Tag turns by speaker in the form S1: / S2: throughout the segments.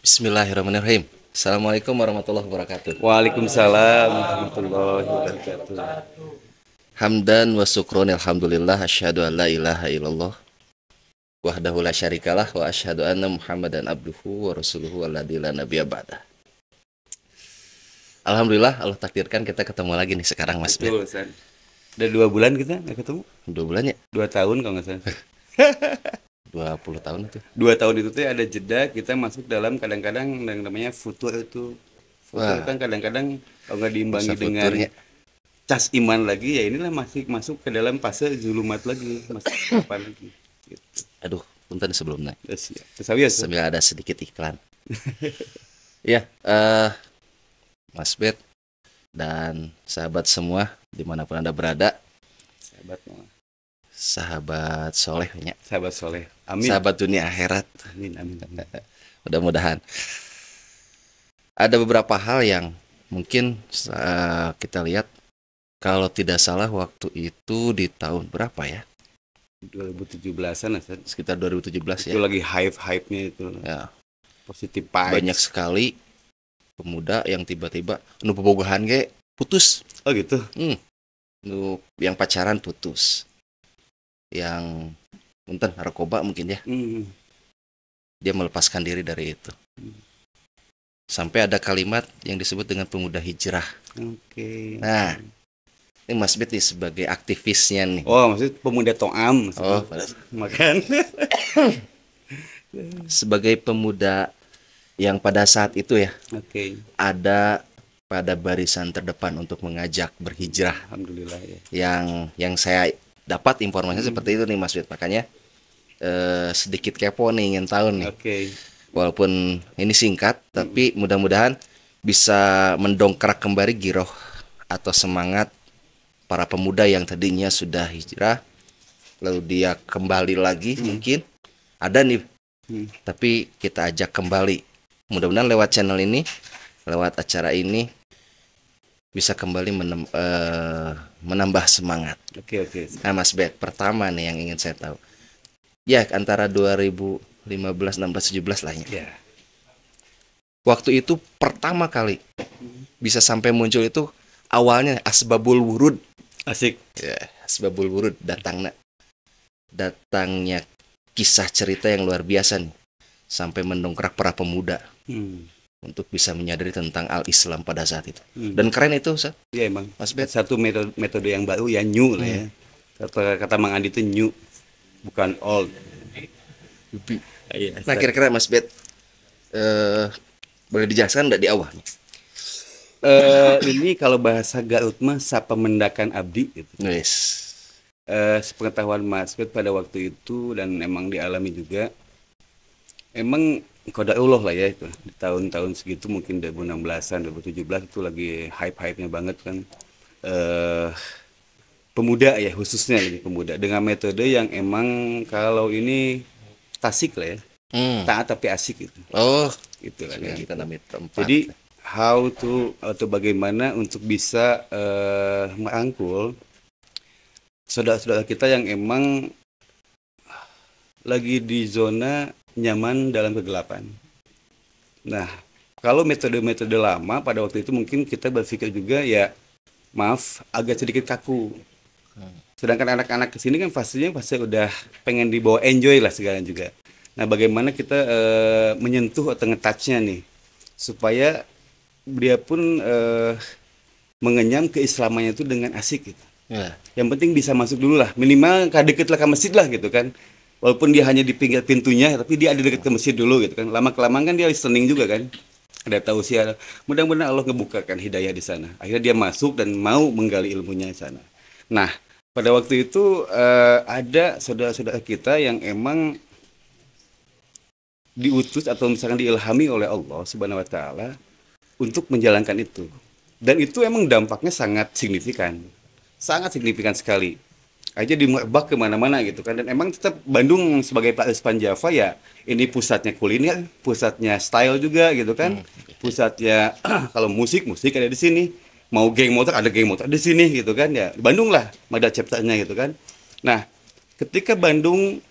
S1: Bismillahirrahmanirrahim. Assalamualaikum warahmatullahi wabarakatuh.
S2: Waalaikumsalam warahmatullahi wabarakatuh.
S1: Hamdan wa syukron alhamdulillah asyhadu an la ilaha illallah wahdahu la syarikalah wa asyhadu anna Muhammadan abduhu wa rasuluhu alladzi la nabiyya ba'dah. Alhamdulillah Allah takdirkan kita ketemu lagi nih sekarang Mas Ben.
S2: Betul, San. Udah 2 bulan kita nggak ketemu?
S1: 2 bulan ya?
S2: 2 tahun kalau nggak salah.
S1: 20 tahun itu.
S2: 2 tahun itu tuh ada jeda kita masuk dalam kadang-kadang yang namanya futur itu. Futur
S1: Wah.
S2: kan kadang-kadang kalau nggak diimbangi
S1: Masa
S2: dengan
S1: futurnya.
S2: cas iman lagi ya inilah masih masuk ke dalam fase zulumat lagi, masuk apa lagi. Gitu.
S1: Aduh, punten sebelumnya.
S2: Terus ya. Terus
S1: Sambil ada sedikit iklan. Ya, Mas Bet dan sahabat semua dimanapun Anda berada,
S2: sahabat mah.
S1: sahabat solehnya,
S2: Sahabat soleh. Amin.
S1: sahabat dunia akhirat.
S2: Amin, amin, amin.
S1: Mudah-mudahan ada beberapa hal yang mungkin kita lihat kalau tidak salah waktu itu di tahun berapa ya?
S2: 2017-an San.
S1: Sekitar 2017
S2: Itu
S1: ya.
S2: lagi hype-hype-nya itu.
S1: Ya,
S2: Positive vibes.
S1: banyak sekali pemuda yang tiba-tiba nu bobogohan ge putus.
S2: Oh gitu.
S1: Nu yang pacaran putus. Yang punten narkoba mungkin ya. Dia melepaskan diri dari itu. Sampai ada kalimat yang disebut dengan pemuda hijrah.
S2: Oke.
S1: Nah, ini Mas Bet nih sebagai aktivisnya nih.
S2: Oh, maksud pemuda to'am.
S1: Oh,
S2: Makan.
S1: sebagai pemuda yang pada saat itu ya
S2: Oke.
S1: ada pada barisan terdepan untuk mengajak berhijrah.
S2: Alhamdulillah ya.
S1: Yang saya dapat informasinya seperti itu nih Mas Bet. Makanya sedikit kepo nih, ingin tahu nih.
S2: Oke.
S1: Walaupun ini singkat, tapi mudah-mudahan bisa mendongkrak kembali giroh atau semangat para pemuda yang tadinya sudah hijrah, lalu dia kembali lagi mungkin ada nih, tapi kita ajak kembali. Mudah-mudahan lewat channel ini, lewat acara ini bisa kembali menambah semangat.
S2: Oke, oke.
S1: Nah Mas Bet, pertama nih yang ingin saya tahu, ya antara 2015, 16, 17 lah ya.
S2: Ya.
S1: Waktu itu pertama kali bisa sampai muncul itu awalnya asbabul wurud.
S2: Asik.
S1: Ya, asbabul wurud datangnya kisah cerita yang luar biasa nih, sampai mendongkrak para pemuda untuk bisa menyadari tentang al-Islam pada saat itu. Dan keren itu, Ustaz.
S2: Iya emang.
S1: Mas Bet.
S2: Satu metode yang baru ya new lah ya. Kata Mang Andi itu new, bukan old. Iya.
S1: Nah, kira-kira Mas Bet boleh dijelaskan enggak di awalnya?
S2: Ini kalau bahasa Garut mah sapa mendakan abdi gitu.
S1: Yes.
S2: Sepengetahuan Mas Bet pada waktu itu dan emang dialami juga. Emang qada Allah lah ya itu. Di tahun-tahun segitu mungkin 2016-an, 2017 itu lagi hype-hype-nya banget kan. Pemuda ya khususnya lebih pemuda dengan metode yang emang kalau ini tasik lah ya. Taat tapi asik gitu.
S1: Oh,
S2: Gitu kan
S1: yang
S2: ya.
S1: kita namanya tempat.
S2: Jadi how to atau bagaimana untuk bisa merangkul saudara-saudara kita yang emang lagi di zona nyaman dalam kegelapan. Nah, kalau metode-metode lama pada waktu itu mungkin kita berpikir juga ya maaf agak sedikit kaku. Sedangkan anak-anak kesini kan fasenya fase udah pengen dibawa enjoy lah segalanya juga. Nah, bagaimana kita menyentuh atau nge-touch-nya nih supaya dia pun mengenyam keislamannya itu dengan asik gitu.
S1: Ya.
S2: Yang penting bisa masuk dulu lah, minimal deket lah ke masjid lah gitu kan. Walaupun dia hanya di pinggir pintunya, tapi dia ada dekat ke masjid dulu gitu kan. Lama kelamaan kan dia listening juga kan. Ada tausiah. Mudah-mudahan Allah ngebukakan hidayah di sana. Akhirnya dia masuk dan mau menggali ilmunya di sana. Nah, pada waktu itu ada saudara-saudara kita yang emang diutus atau misalkan diilhami oleh Allah Subhanahu wa taala untuk menjalankan itu. Dan itu emang dampaknya sangat signifikan. Sangat signifikan sekali. Aja dimerebak kemana-mana gitu kan. Dan emang tetap Bandung sebagai Parispan Java ya ini pusatnya kuliner, pusatnya style juga gitu kan. Pusatnya kalau musik ada di sini. Mau geng motor ada geng motor di sini gitu kan ya. Bandung lah, Mada chapternya gitu kan. Nah, ketika Bandung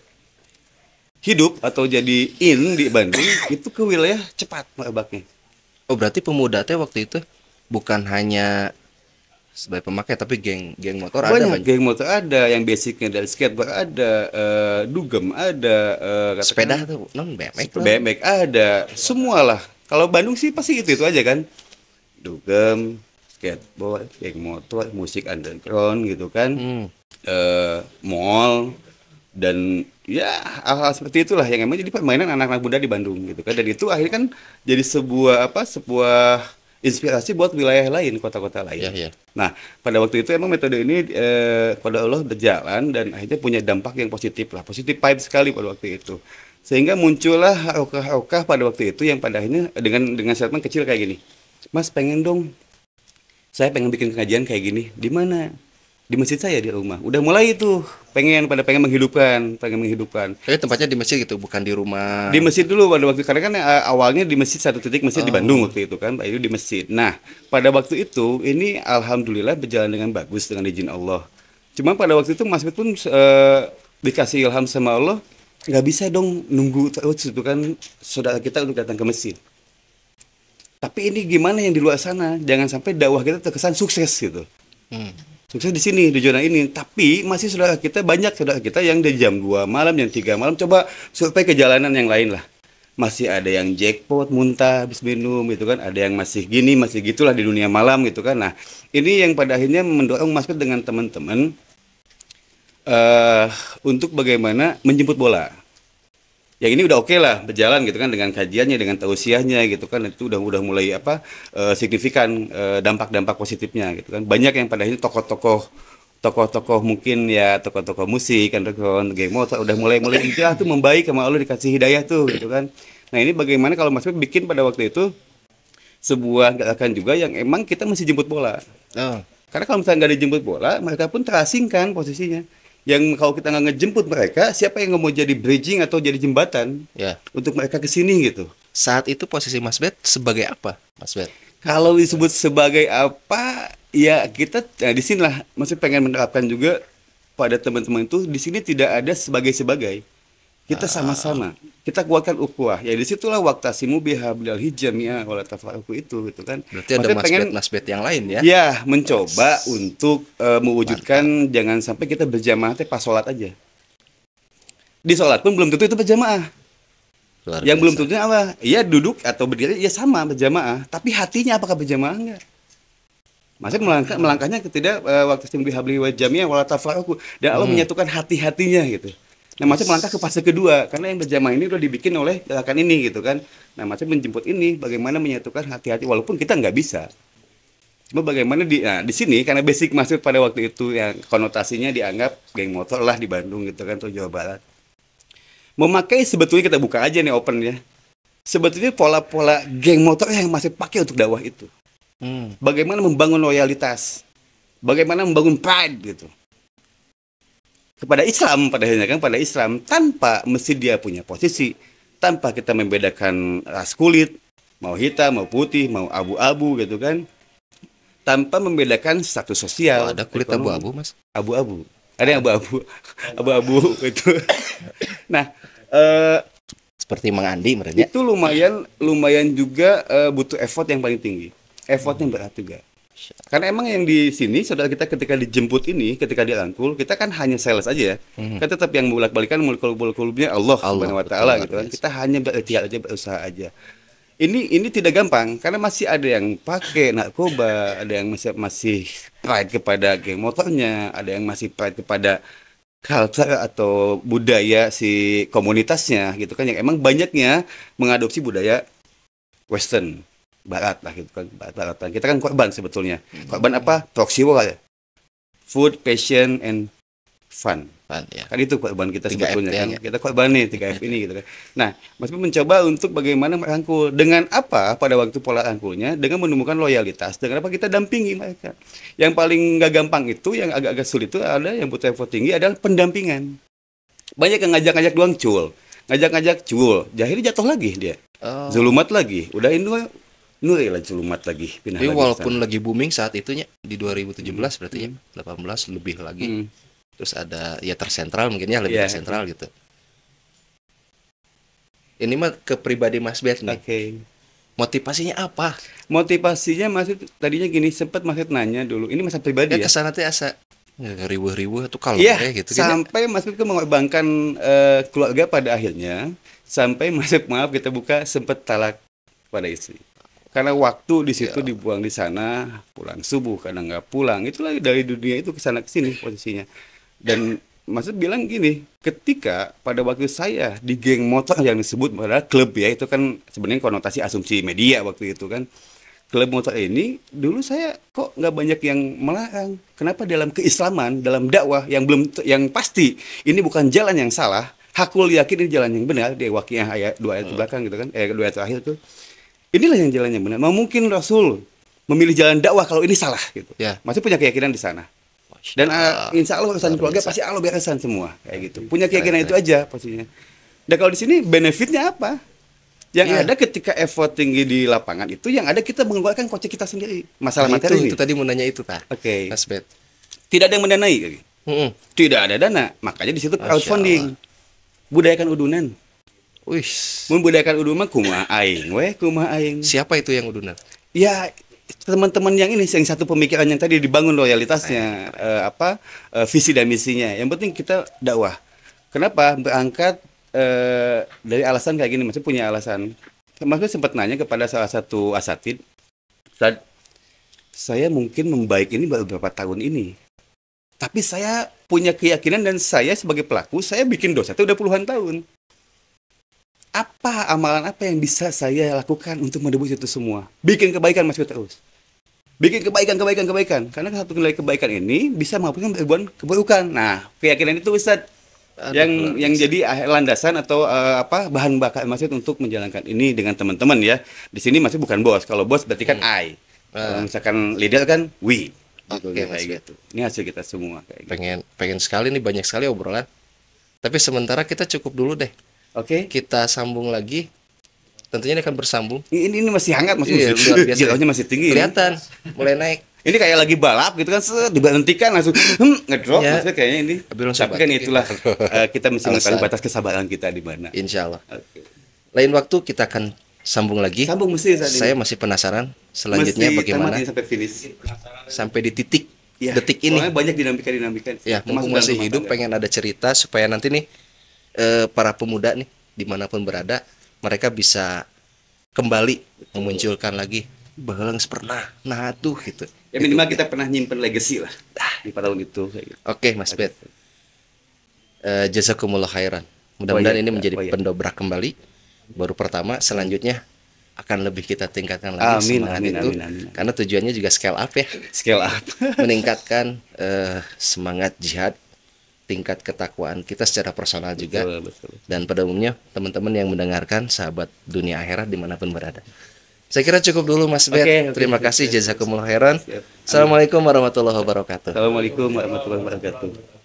S2: hidup atau jadi in di Bandung itu ke wilayah cepat merebaknya.
S1: Oh, berarti pemuda teh waktu itu bukan hanya sebagai pemakai tapi geng motor ada
S2: Banyak
S1: banyak.
S2: geng motor ada, yang basicnya dari skateboard ada, dugem ada,
S1: Sepeda
S2: katakan
S1: tuh non BMX tuh.
S2: BMX ada, semualah. Kalau Bandung sih pasti itu aja kan, dugem, skateboard, geng motor, musik underground gitu kan,
S1: Hmm.
S2: mall dan ya hal-hal seperti itulah yang emang jadi permainan anak-anak muda di Bandung gitu kan. Dan itu akhirnya kan jadi sebuah inspirasi buat wilayah lain, kota-kota lain.
S1: Ya, ya.
S2: Nah, pada waktu itu emang metode ini pada Allah berjalan dan akhirnya punya dampak yang positif lah, positif vibe sekali pada waktu itu. Sehingga muncullah harokah-harokah pada waktu itu yang pada akhirnya dengan statement kecil kayak gini. Mas pengen dong, saya pengen bikin pengajian kayak gini. Di mana? Di masjid saya di rumah. Udah mulai itu pengen pengen menghidupkan.
S1: Tapi tempatnya di masjid gitu, bukan di rumah.
S2: Di masjid dulu pada waktu karena kan awalnya di masjid satu titik masjid di
S1: Oh.
S2: Bandung waktu itu kan, Pak itu di masjid. Nah, pada waktu itu ini alhamdulillah berjalan dengan bagus dengan izin Allah. Cuma pada waktu itu Mas Bet pun dikasih ilham sama Allah, nggak bisa dong nunggu terus itu kan saudara kita untuk datang ke masjid. Tapi ini gimana yang di luar sana? Jangan sampai dakwah kita terkesan sukses gitu.
S1: Hmm.
S2: Sukses di sini, di zona ini. Tapi masih banyak saudara kita yang di jam 2 malam, jam 3 malam coba survei ke jalanan yang lain lah. Masih ada yang jackpot, muntah, habis minum gitu kan. Ada yang masih gini, masih gitulah di dunia malam gitu kan. Nah, ini yang pada akhirnya mendorong Mas Pet dengan teman-teman untuk bagaimana menjemput bola. Yang ini udah oke lah berjalan gitu kan dengan kajiannya, dengan tausiahnya gitu kan, itu udah mulai signifikan dampak-dampak positifnya gitu kan. Banyak yang pada akhirnya tokoh-tokoh mungkin ya tokoh-tokoh musik underground game motor udah mulai hijrah tuh membaik sama Allah dikasih hidayah tuh gitu kan. Nah, ini bagaimana kalau Mas Pet bikin pada waktu itu sebuah gerakan juga yang emang kita mesti jemput bola.
S1: Oh.
S2: Karena kalau misalnya nggak dijemput bola, mereka pun terasingkan posisinya. Yang kalau kita nggak ngejemput mereka, siapa yang mau jadi bridging atau jadi jembatan
S1: Ya.
S2: untuk mereka ke sini gitu.
S1: Saat itu posisi Mas Bet sebagai apa, Mas Bet?
S2: Kalau disebut sebagai apa, ya kita di sinilah masih pengen menerapkan juga pada teman-teman itu di sini tidak ada sebagai. Kita sama-sama. Kita kuatkan ukhuwah. Ya disitulah waqtasimu bihablil hijamiyah wala tafarraqu itu gitu kan.
S1: Berarti ada
S2: Maksudnya
S1: Mas Bet yang lain ya?
S2: ya mencoba untuk mewujudkan jangan sampai kita berjamaah teh pas sholat aja. Di sholat pun belum tentu itu berjamaah.
S1: Luar
S2: Yang belum
S1: biasa.
S2: tentunya apa? Iya duduk atau berdiri ya sama berjamaah. Tapi hatinya apakah berjamaah enggak? Maksudnya melangkahnya tidak waktu simbi habli wa jamiah wala tafarraqu dan Allah menyatukan hati-hatinya gitu. Nah, maksudnya melangkah ke fase kedua karena yang berjamaah ini udah dibikin oleh gerakan ini gitu kan. Nah, maksudnya menjemput ini bagaimana menyatukan hati-hati walaupun kita nggak bisa. Cuma bagaimana di sini karena basic masuk pada waktu itu yang konotasinya dianggap geng motor lah di Bandung gitu kan atau Jawa Barat. Memakai sebetulnya kita buka aja nih open ya. Sebetulnya pola-pola geng motor yang masih pakai untuk dakwah itu.
S1: Hmm.
S2: Bagaimana membangun loyalitas, bagaimana membangun pride gitu kepada Islam pada akhirnya kan pada Islam tanpa mesti dia punya posisi, tanpa kita membedakan ras kulit, mau hitam, mau putih, mau abu-abu gitu kan, tanpa membedakan status
S1: Oh,
S2: sosial.
S1: ada kulit
S2: ekonomi.
S1: abu-abu, Mas?
S2: Abu-abu, ada yang abu-abu, abu-abu itu. Nah,
S1: Seperti Mang Andi merenya.
S2: itu lumayan juga butuh effort yang paling tinggi, effort yang berat juga. Karena emang yang di sini saudara kita ketika dijemput ini, ketika dirangkul, kita kan hanya sales aja ya. Kan tetap yang bolak-balikan mulkul-mulkulnya Allah Subhanahu wa taala
S1: betul,
S2: gitu kan.
S1: luar biasa.
S2: Kita hanya berikhtiar aja, berusaha aja. Ini tidak gampang karena masih ada yang pakai narkoba, ada yang masih pride kepada geng motornya, ada yang masih pride kepada culture atau budaya si komunitasnya gitu kan yang emang banyaknya mengadopsi budaya western barat lah gitu kan baratan kita kan korban sebetulnya korban apa proxy war ya. Food, passion, and fun
S1: Pan, ya.
S2: kan itu korban kita
S1: 3F
S2: sebetulnya kan
S1: ya.
S2: kita korban nih 3F ini gitu kan. Nah Mas Pip mencoba untuk bagaimana merangkul dengan apa pada waktu pola rangkulnya dengan menemukan loyalitas dengan apa kita dampingi mereka. Yang paling nggak gampang itu yang agak-agak sulit itu ada yang butuh effort tinggi adalah pendampingan. Banyak yang ngajak-ngajak doang ngajak-ngajak cul akhirnya jatuh lagi dia
S1: Oh.
S2: zulumat lagi udah ini nuri lah zulumat lagi pindah
S1: Tapi
S2: lagi
S1: walaupun
S2: ke sana.
S1: lagi booming saat itunya di 2017 berarti ya, 18 lebih lagi.
S2: Hmm.
S1: Terus ada ya tersentral mungkin ya lebih
S2: Iya.
S1: tersentral gitu. Ini mah ke pribadi Mas Bet nih.
S2: Oke.
S1: Motivasinya apa?
S2: Motivasinya Mas tadinya gini, sempat Mas nanya dulu. Ini masa pribadi
S1: Ya
S2: ya.
S1: kesana teh asa ribuh-ribuh tuh kalau
S2: Iya,
S1: gitu kan.
S2: sampai Mas Pip mengorbankan keluarga pada akhirnya, sampai Mas Pip, maaf kita buka, sempat talak pada istri. Karena waktu di situ
S1: Ya.
S2: dibuang di sana, pulang subuh kadang nggak pulang. Itulah dari dunia itu ke sana ke sini posisinya. Dan Mas Pip bilang gini, ketika pada waktu saya di geng motor yang disebut pada klub ya, itu kan sebenarnya konotasi asumsi media waktu itu kan. Klub motor ini dulu saya kok nggak banyak yang melarang. Kenapa dalam keislaman, dalam dakwah yang yang pasti ini bukan jalan yang salah. Hakul yakin ini jalan yang benar di Waqiah ayat 2 ayat belakang gitu kan. 2 ayat terakhir tuh. Inilah yang jalan yang benar. Mungkin Rasul memilih jalan dakwah kalau ini salah gitu.
S1: Ya.
S2: Masih punya keyakinan di sana. Dan insya Allah urusan keluarga pasti Allah beresan semua kayak gitu. Punya keyakinan itu aja pastinya. Dan kalau di sini benefitnya apa? Yang ada ketika effort tinggi di lapangan itu, yang ada kita mengeluarkan kocek kita sendiri. Masalah materi ini.
S1: Itu tadi mau nanya itu Pak.
S2: Oke.
S1: Mas Bet.
S2: Tidak ada yang mendanai. Tidak ada dana. Makanya di situ crowdfunding. Budayakan udunan.
S1: Wih.
S2: Membudayakan udunan kumaha aing kumaha aing.
S1: Siapa itu yang udunan?
S2: Ya teman-teman yang ini yang satu pemikiran yang tadi dibangun loyalitasnya, visi dan misinya. Yang penting kita dakwah. Kenapa berangkat dari alasan kayak gini, maksudnya punya alasan. Maksudnya sempat nanya kepada salah satu asatid, saya mungkin membaik ini baru beberapa tahun ini, tapi saya punya keyakinan dan saya sebagai pelaku, saya bikin dosa itu udah puluhan tahun. Apa amalan apa yang bisa saya lakukan untuk menebus itu semua? Bikin kebaikan Mas terus. Bikin kebaikan. Karena satu nilai kebaikan ini bisa menghapuskan ribuan keburukan. Nah, keyakinan itu Ustaz yang jadi landasan atau bahan bakar Mas untuk menjalankan ini dengan teman-teman ya. Di sini Mas bukan bos. Kalau bos berarti kan I. Kalau misalkan leader kan we.
S1: Oke, Mas.
S2: Gitu. Ini hasil kita semua kayak gitu.
S1: Pengen sekali nih, banyak sekali obrolan. Tapi sementara kita cukup dulu deh.
S2: Oke.
S1: Kita sambung lagi. Tentunya ini akan bersambung.
S2: Ini masih hangat Mas.
S1: Iya, luar biasa.
S2: Jirohnya masih tinggi.
S1: Kelihatan mulai naik.
S2: Ini kayak lagi balap gitu kan, diberhentikan langsung ngedrop
S1: Ya.
S2: Maksudnya kayaknya ini. Tapi kan itulah kita mesti mengetahui batas kesabaran kita di mana.
S1: Insya Allah.
S2: Oke.
S1: Lain waktu kita akan sambung lagi.
S2: Sambung mesti saat ini.
S1: Saya masih penasaran selanjutnya
S2: Mesti
S1: bagaimana
S2: tamat ini sampai finish.
S1: sampai di titik
S2: Ya,
S1: detik ini.
S2: soalnya banyak dinamika.
S1: Ya, mumpung masih hidup, pengen ada cerita supaya nanti nih para pemuda nih dimanapun berada, mereka bisa kembali memunculkan lagi baheula geus pernah. Nah tuh gitu.
S2: Ya minimal kita pernah nyimpen legacy lah di tahun itu kayak gitu.
S1: Oke, Mas Bet. Jazakumullah khairan. Mudah-mudahan ini menjadi
S2: Oh, iya.
S1: pendobrak kembali. Baru pertama, selanjutnya akan lebih kita tingkatkan lagi semangat itu.
S2: Amin.
S1: Karena tujuannya juga scale up ya.
S2: Scale up.
S1: Meningkatkan semangat jihad, tingkat ketakwaan kita secara personal juga.
S2: Betul.
S1: Dan pada umumnya teman-teman yang mendengarkan, sahabat dunia akhirat dimanapun berada. Saya kira cukup dulu Mas Bet.
S2: Oke.
S1: Terima kasih, jazakumullah khairan.
S2: Siap.
S1: Assalamualaikum warahmatullahi wabarakatuh.
S2: Assalamualaikum warahmatullahi wabarakatuh.